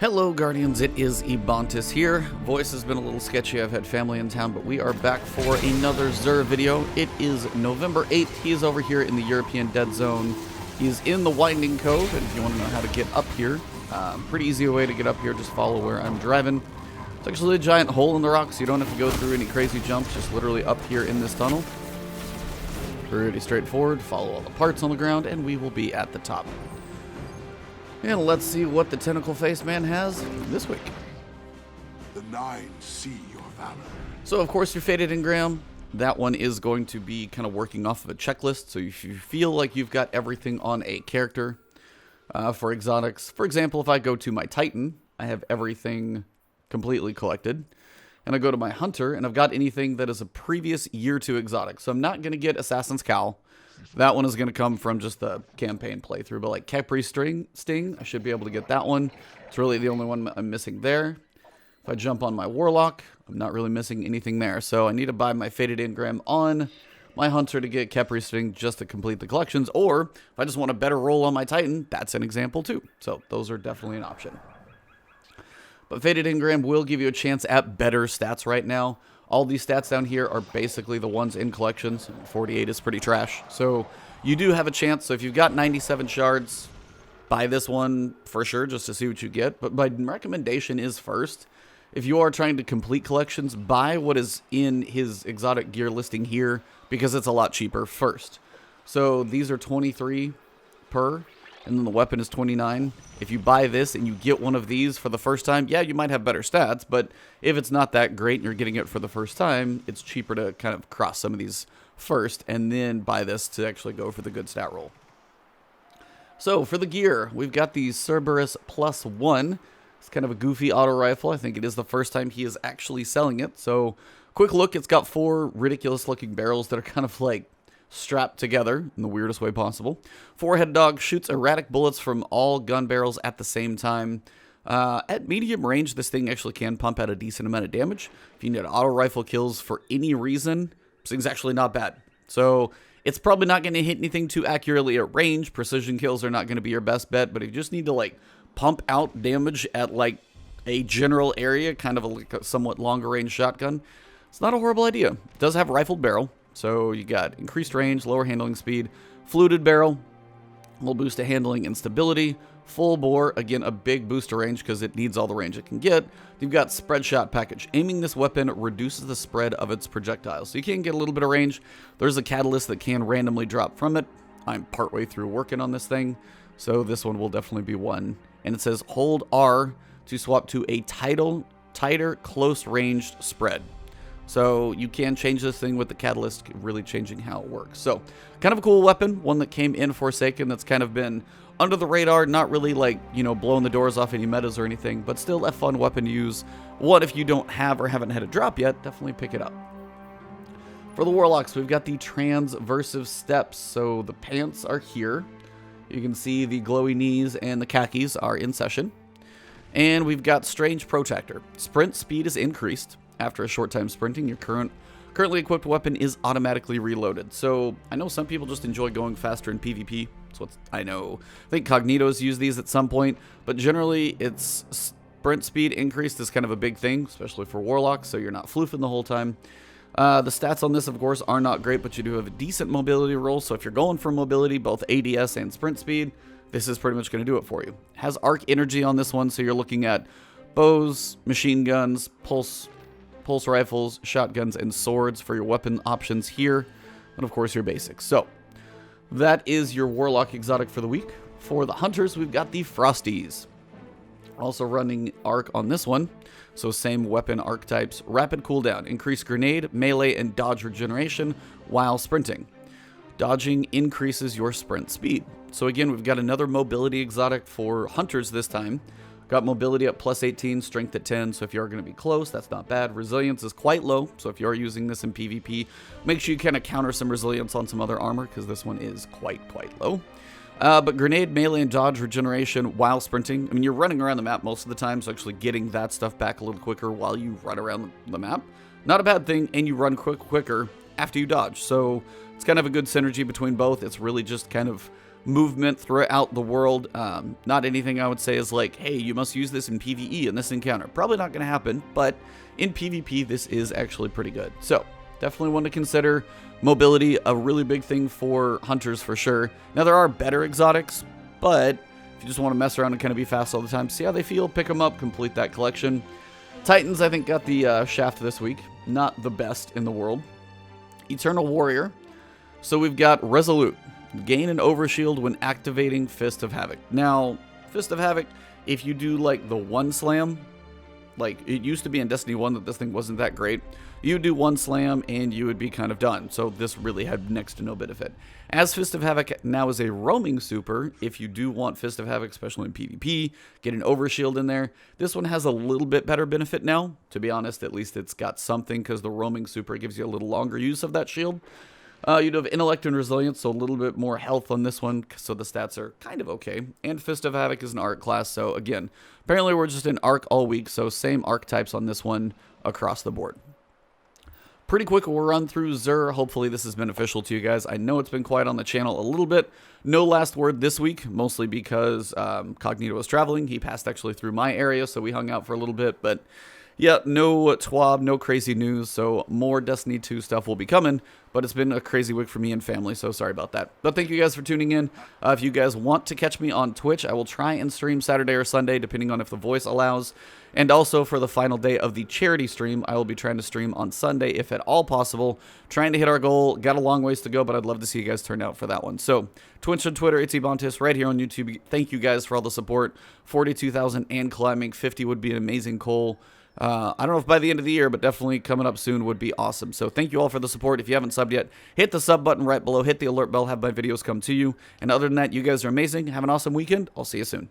Hello Guardians, it is Ebontis here. Voice has been a little sketchy, I've had family in town, but we are back for another Xur video. It is November 8th, he is over here in the European Dead Zone. He is in the Winding Cove, and if you want to know how to get up here, pretty easy way to get up here, just follow where I'm driving. It's actually a giant hole in the rocks, so you don't have to go through any crazy jumps, just literally up here in this tunnel. Pretty straightforward, follow all the parts on the ground, and we will be at the top. And let's see what the Tentacle Face Man has this week. The Nine see your valor. So, of course, your Fated Engram, that one is going to be kind of working off of a checklist. So if you feel like you've got everything on a character, for exotics, for example, if I go to my Titan, I have everything completely collected. And I go to my Hunter, and I've got anything that is a previous year 2 exotic. So I'm not going to get Assassin's Cowl. That one is going to come from just the campaign playthrough. But like Capri Sting, I should be able to get that one. It's really the only one I'm missing there. If I jump on my Warlock, I'm not really missing anything there. So I need to buy my Fated Engram on my Hunter to get Capri Sting just to complete the collections. Or if I just want a better roll on my Titan, that's an example too. So those are definitely an option. But Fated Engram will give you a chance at better stats right now. All these stats down here are basically the ones in collections. 48 is pretty trash. So you do have a chance. So if you've got 97 shards, buy this one for sure just to see what you get. But my recommendation is first, if you are trying to complete collections, buy what is in his exotic gear listing here because it's a lot cheaper first. So these are 23 per. And then the weapon is 29. If you buy this and you get one of these for the first time, yeah, you might have better stats, but if it's not that great and you're getting it for the first time, it's cheaper to kind of cross some of these first and then buy this to actually go for the good stat roll. So for the gear, we've got the Cerberus +1. It's kind of a goofy auto rifle. I think it is the first time he is actually selling it. So quick look, it's got 4 ridiculous looking barrels that are kind of like strapped together in the weirdest way possible. 4-head dog shoots erratic bullets from all gun barrels at the same time. At medium range, this thing actually can pump out a decent amount of damage. If you need auto rifle kills for any reason, this thing's actually not bad. So it's probably not going to hit anything too accurately at range. Precision kills are not going to be your best bet, but if you just need to like pump out damage at like a general area, kind of like a somewhat longer range shotgun, it's not a horrible idea. It does have rifled barrel. So you got increased range, lower handling speed, fluted barrel, will boost to handling and stability, full bore, again a big boost to range because it needs all the range it can get. You've got spread shot package. Aiming this weapon reduces the spread of its projectiles. So you can get a little bit of range. There's a catalyst that can randomly drop from it. I'm partway through working on this thing, so this one will definitely be one. And it says hold R to swap to a tighter close ranged spread. So you can change this thing with the catalyst, really changing how it works. So kind of a cool weapon, one that came in Forsaken that's kind of been under the radar, not really like, you know, blowing the doors off any metas or anything, but still a fun weapon to use. What if you don't have or haven't had a drop yet, definitely pick it up. For the Warlocks, we've got the Transversive steps. So the pants are here. You can see the glowy knees and the khakis are in session. And we've got Strange Protector. Sprint speed is increased. After a short time sprinting, your currently equipped weapon is automatically reloaded. So I know some people just enjoy going faster in PvP. That's what I know. I think Cognitos use these at some point, but generally it's sprint speed increased is kind of a big thing, especially for Warlocks, so you're not floofing the whole time. The stats on this, of course, are not great, but you do have a decent mobility roll, so if you're going for mobility, both ADS and sprint speed, this is pretty much going to do it for you. Has arc energy on this one, so you're looking at bows, machine guns, pulse rifles, shotguns, and swords for your weapon options here, and of course your basics. So that is your Warlock exotic for the week. For the Hunters, we've got the Frosties. Also running arc on this one, so same weapon archetypes. Rapid cooldown, increased grenade, melee, and dodge regeneration while sprinting. Dodging increases your sprint speed. So again, we've got another mobility exotic for Hunters this time. Got mobility at +18, strength at 10, so if you are going to be close, that's not bad. Resilience is quite low, so if you are using this in PvP, make sure you kind of counter some resilience on some other armor, because this one is quite low. But grenade, melee, and dodge regeneration while sprinting. I mean, you're running around the map most of the time, so actually getting that stuff back a little quicker while you run around the map, not a bad thing, and you run quicker after you dodge. So it's kind of a good synergy between both. It's really just kind of movement throughout the world. Not anything I would say is like, hey, you must use this in PvE in this encounter. Probably not going to happen, but in PvP, this is actually pretty good. So definitely one to consider. Mobility, a really big thing for hunters for sure. Now, there are better exotics, but if you just want to mess around and kind of be fast all the time, see how they feel, pick them up, complete that collection. Titans, I think, got the shaft this week. Not the best in the world. Eternal Warrior. So we've got Resolute. Gain an Overshield when activating Fist of Havoc. Now, Fist of Havoc, if you do like the one slam, like it used to be in Destiny 1 that this thing wasn't that great, you would do one slam and you would be kind of done. So this really had next to no benefit. As Fist of Havoc now is a roaming super, if you do want Fist of Havoc, especially in PvP, get an Overshield in there. This one has a little bit better benefit now. To be honest, at least it's got something because the roaming super gives you a little longer use of that shield. You'd have Intellect and Resilience, so a little bit more health on this one, so the stats are kind of okay. And Fist of Havoc is an arc class, so again, apparently we're just in arc all week, so same archetypes on this one across the board. Pretty quick, we'll run through Xur. Hopefully this is beneficial to you guys. I know it's been quiet on the channel a little bit. No last word this week, mostly because Cognito was traveling. He passed actually through my area, so we hung out for a little bit, but yeah, no TWAB, no crazy news, so more Destiny 2 stuff will be coming, but it's been a crazy week for me and family, so sorry about that. But thank you guys for tuning in. If you guys want to catch me on Twitch, I will try and stream Saturday or Sunday, depending on if the voice allows. And also for the final day of the charity stream, I will be trying to stream on Sunday, if at all possible. Trying to hit our goal. Got a long ways to go, but I'd love to see you guys turn out for that one. So, Twitch and Twitter, it's Ebontis, right here on YouTube. Thank you guys for all the support. 42,000 and climbing. 50 would be an amazing goal. I don't know if by the end of the year, but definitely coming up soon would be awesome. So thank you all for the support. If you haven't subbed yet, hit the sub button right below. Hit the alert bell. Have my videos come to you. And other than that, you guys are amazing. Have an awesome weekend. I'll see you soon.